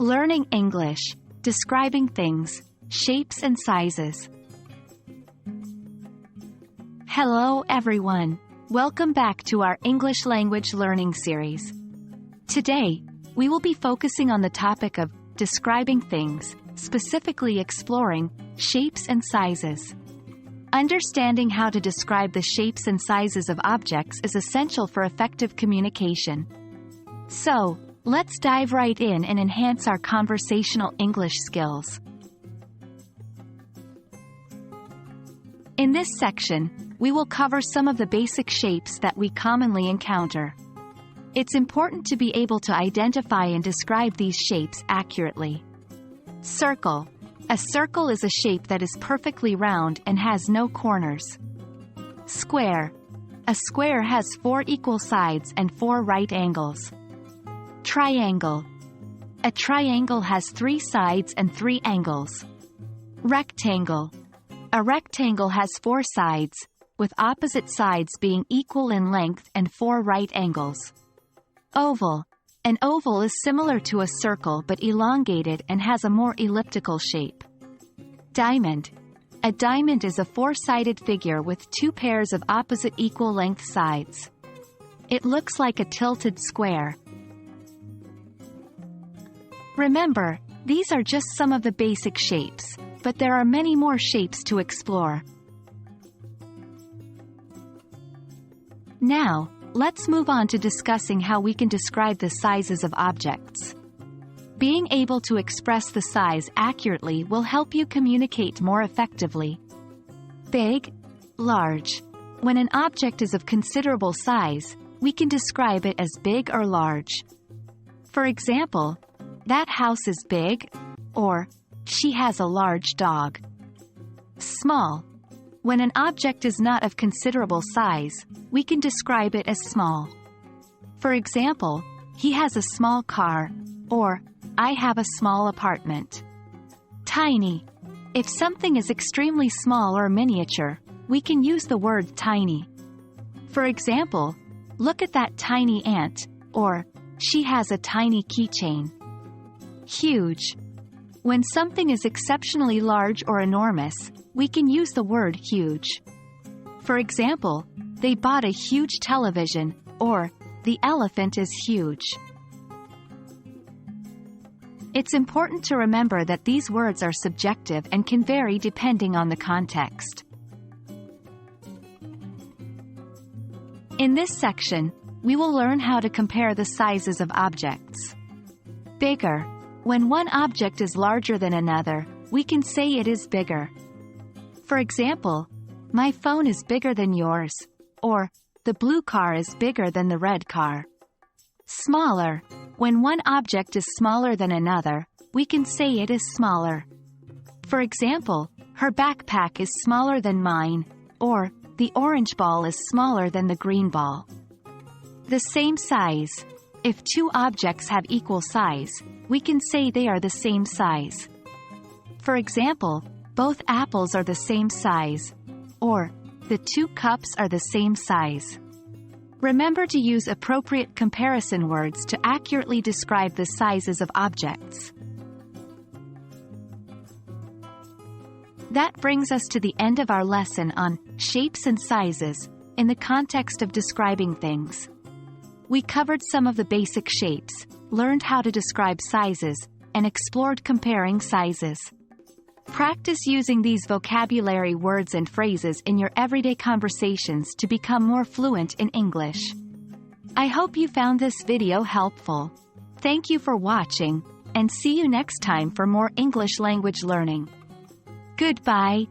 Learning English, describing things, shapes and sizes. Hello everyone. Welcome back to our English language learning series. Today, we will be focusing on the topic of describing things, specifically exploring shapes and sizes. Understanding how to describe the shapes and sizes of objects is essential for effective communication. So, let's dive right in and enhance our conversational English skills. In this section, we will cover some of the basic shapes that we commonly encounter. It's important to be able to identify and describe these shapes accurately. Circle. A circle is a shape that is perfectly round and has no corners. Square. A square has 4 equal sides and 4 right angles. Triangle. A triangle has 3 sides and 3 angles. Rectangle. A rectangle has 4 sides, with opposite sides being equal in length and 4 right angles. Oval. An oval is similar to a circle but elongated and has a more elliptical shape. Diamond. A diamond is a 4-sided figure with 2 pairs of opposite equal length sides. It looks like a tilted square. Remember, these are just some of the basic shapes, but there are many more shapes to explore. Now, let's move on to discussing how we can describe the sizes of objects. Being able to express the size accurately will help you communicate more effectively. Big, large. When an object is of considerable size, we can describe it as big or large. For example, that house is big, or she has a large dog. Small. When an object is not of considerable size, we can describe it as small. For example, he has a small car, or I have a small apartment. Tiny. If something is extremely small or miniature, we can use the word tiny. For example, look at that tiny ant, or she has a tiny keychain. Huge. When something is exceptionally large or enormous, we can use the word huge. For example, they bought a huge television, or the elephant is huge. It's important to remember that these words are subjective and can vary depending on the context. In this section, we will learn how to compare the sizes of objects. Bigger. When one object is larger than another, we can say it is bigger. For example, my phone is bigger than yours, or the blue car is bigger than the red car. Smaller. When one object is smaller than another, we can say it is smaller. For example, her backpack is smaller than mine, or the orange ball is smaller than the green ball. The same size. If 2 objects have equal size, we can say they are the same size. For example, both apples are the same size, or the 2 cups are the same size. Remember to use appropriate comparison words to accurately describe the sizes of objects. That brings us to the end of our lesson on shapes and sizes in the context of describing things. We covered some of the basic shapes, learned how to describe sizes, and explored comparing sizes. Practice using these vocabulary words and phrases in your everyday conversations to become more fluent in English. I hope you found this video helpful. Thank you for watching, and see you next time for more English language learning. Goodbye.